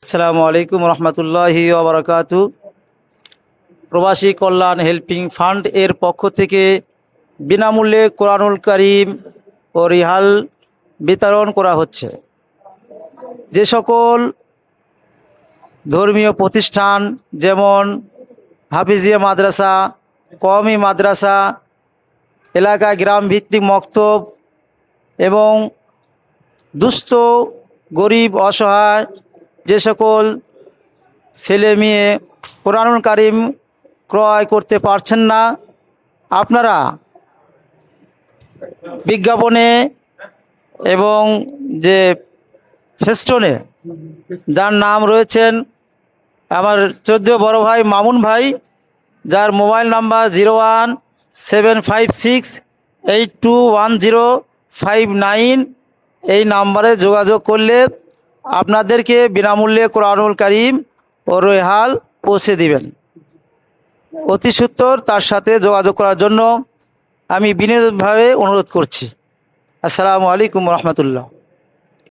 আসসালামু আলাইকুম রহমতুল্লাহি ওয়া বারাকাতু। প্রবাসী কল্যাণ হেল্পিং ফান্ড এর পক্ষ থেকে বিনামূল্যে কোরআনুল কারীম ও রিহাল বিতরণ করা হচ্ছে। যে সকল ধর্মীয় প্রতিষ্ঠান যেমন হাফিজিয়া মাদ্রাসা, কওমি মাদ্রাসা, এলাকা গ্রাম ভিত্তিক মক্তব এবং দুস্থ গরিব অসহায় যে সকল ছেলে মেয়ে কোরআনুল কারীম ক্রয় করতে পারছেন না, আপনারা বিজ্ঞাপনে এবং যে ফেস্টনে যার নাম রয়েছেন আমার 14 বড় ভাই মামুন ভাই, যার মোবাইল নাম্বার 01756821059, এই নাম্বারে যোগাযোগ করলে আপনাদেরকে বিনামূল্যে কোরআনুল কারীম ও রেহাল পৌঁছে দিবেন। অতি সত্বর তার সাথে যোগাযোগ করার জন্য আমি বিনীতভাবে অনুরোধ করছি। আসসালামু আলাইকুম রহমতুল্লাহ।